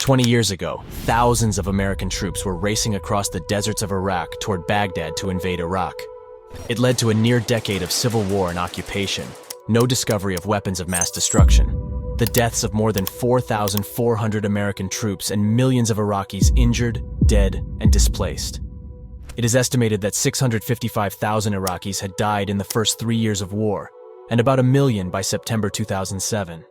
20 years ago, thousands of American troops were racing across the deserts of Iraq toward Baghdad to invade Iraq. It led to a near decade of civil war and occupation, no discovery of weapons of mass destruction, the deaths of more than 4,400 American troops, and millions of Iraqis injured, dead, and displaced. It is estimated that 655,000 Iraqis had died in the first 3 years of war, and about 1 million by September 2007.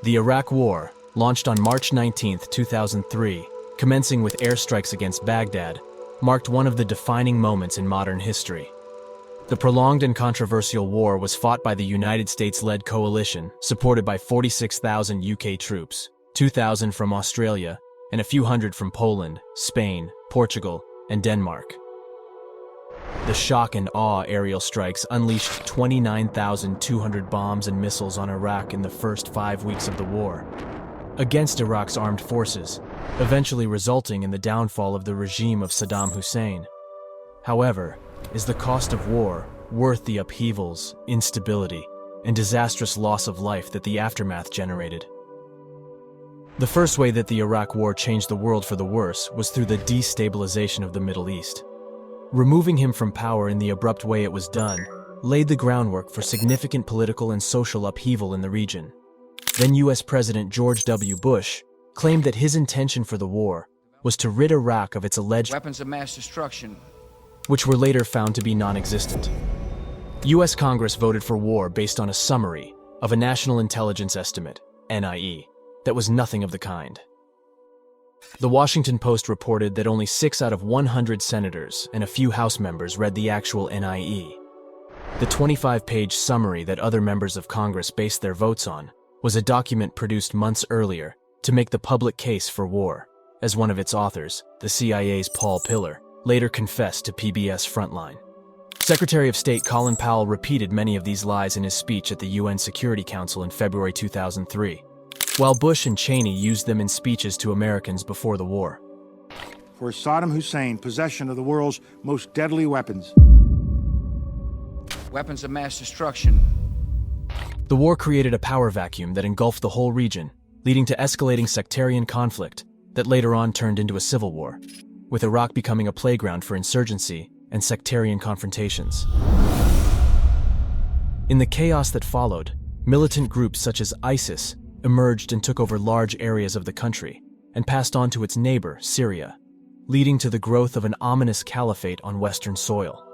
The Iraq War, launched on March 19, 2003, commencing with airstrikes against Baghdad, marked one of the defining moments in modern history. The prolonged and controversial war was fought by the United States-led coalition, supported by 46,000 UK troops, 2,000 from Australia, and a few hundred from Poland, Spain, Portugal, and Denmark. The shock and awe aerial strikes unleashed 29,200 bombs and missiles on Iraq in the first 5 weeks of the war, against Iraq's armed forces, eventually resulting in the downfall of the regime of Saddam Hussein. However, is the cost of war worth the upheavals, instability, and disastrous loss of life that the aftermath generated? The first way that the Iraq War changed the world for the worse was through the destabilization of the Middle East. Removing him from power in the abrupt way it was done laid the groundwork for significant political and social upheaval in the region. Then U.S. President George W. Bush claimed that his intention for the war was to rid Iraq of its alleged weapons of mass destruction, which were later found to be non-existent. U.S. Congress voted for war based on a summary of a National Intelligence Estimate, NIE, that was nothing of the kind. The Washington Post reported that only 6 out of 100 senators and a few House members read the actual NIE. The 25-page summary that other members of Congress based their votes on was a document produced months earlier to make the public case for war, as one of its authors, the CIA's Paul Pillar, later confessed to PBS Frontline. Secretary of State Colin Powell repeated many of these lies in his speech at the UN Security Council in February 2003, while Bush and Cheney used them in speeches to Americans before the war. For Saddam Hussein, possession of the world's most deadly weapons. weapons of mass destruction. The war created a power vacuum that engulfed the whole region, leading to escalating sectarian conflict that later on turned into a civil war, with Iraq becoming a playground for insurgency and sectarian confrontations. In the chaos that followed, militant groups such as ISIS emerged and took over large areas of the country and passed on to its neighbor, Syria, leading to the growth of an ominous caliphate on Western soil.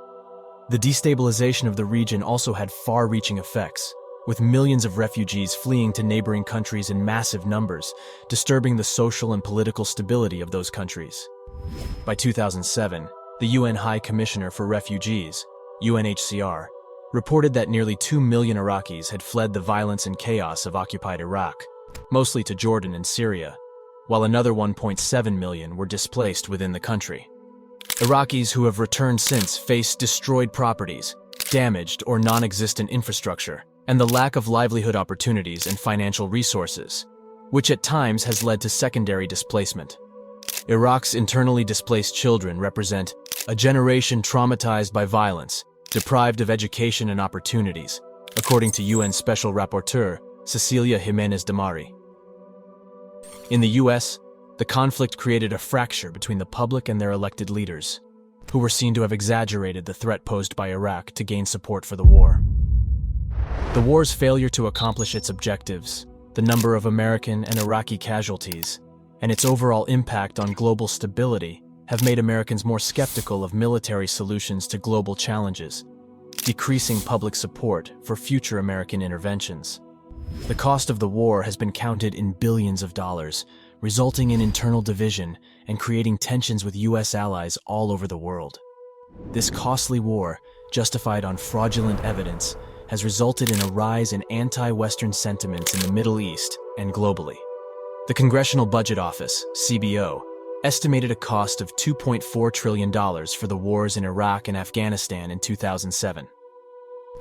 The destabilization of the region also had far-reaching effects, with millions of refugees fleeing to neighboring countries in massive numbers, disturbing the social and political stability of those countries. By 2007, the UN High Commissioner for Refugees, UNHCR, reported that nearly 2 million Iraqis had fled the violence and chaos of occupied Iraq, mostly to Jordan and Syria, while another 1.7 million were displaced within the country. Iraqis who have returned since face destroyed properties, damaged or non-existent infrastructure, and the lack of livelihood opportunities and financial resources, which at times has led to secondary displacement. Iraq's internally displaced children represent a generation traumatized by violence, deprived of education and opportunities, according to UN Special Rapporteur Cecilia Jimenez de Mari. In the US, the conflict created a fracture between the public and their elected leaders, who were seen to have exaggerated the threat posed by Iraq to gain support for the war. The war's failure to accomplish its objectives, the number of American and Iraqi casualties, and its overall impact on global stability have made Americans more skeptical of military solutions to global challenges, decreasing public support for future American interventions. The cost of the war has been counted in billions of dollars, resulting in internal division and creating tensions with U.S. allies all over the world. This costly war, justified on fraudulent evidence, has resulted in a rise in anti-Western sentiments in the Middle East and globally. The Congressional Budget Office, CBO, estimated a cost of $2.4 trillion for the wars in Iraq and Afghanistan in 2007.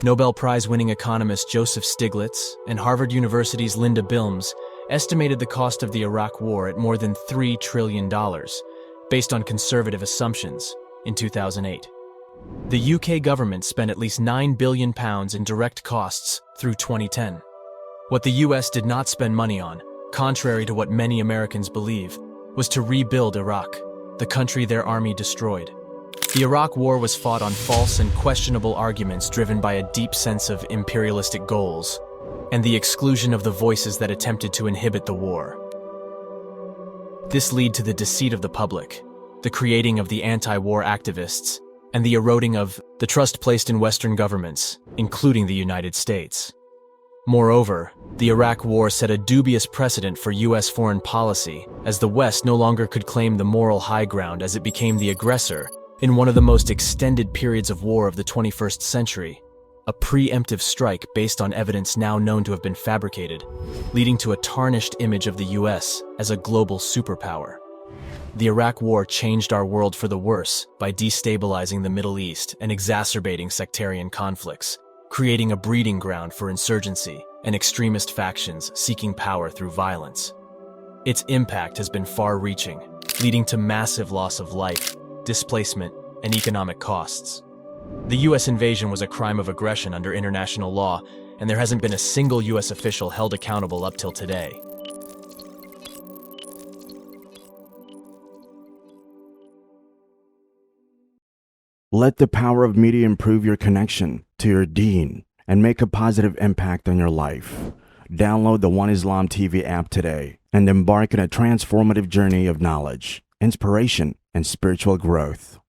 Nobel Prize-winning economist Joseph Stiglitz and Harvard University's Linda Bilmes estimated the cost of the Iraq War at more than $3 trillion, based on conservative assumptions, in 2008. The UK government spent at least £9 billion in direct costs through 2010. What the US did not spend money on, contrary to what many Americans believe, was to rebuild Iraq, the country their army destroyed. The Iraq War was fought on false and questionable arguments driven by a deep sense of imperialistic goals, and the exclusion of the voices that attempted to inhibit the war. This led to the deceit of the public, the creating of the anti-war activists, and the eroding of the trust placed in Western governments, including the United States. Moreover, the Iraq War set a dubious precedent for US foreign policy, as the West no longer could claim the moral high ground as it became the aggressor in one of the most extended periods of war of the 21st century, a preemptive strike based on evidence now known to have been fabricated, leading to a tarnished image of the US as a global superpower. The Iraq War changed our world for the worse by destabilizing the Middle East and exacerbating sectarian conflicts, creating a breeding ground for insurgency and extremist factions seeking power through violence. Its impact has been far-reaching, leading to massive loss of life, displacement, and economic costs. The US invasion was a crime of aggression under international law, and there hasn't been a single US official held accountable up till today. Let the power of media improve your connection to your deen and make a positive impact on your life. Download the One Islam TV app today and embark on a transformative journey of knowledge, inspiration, and spiritual growth.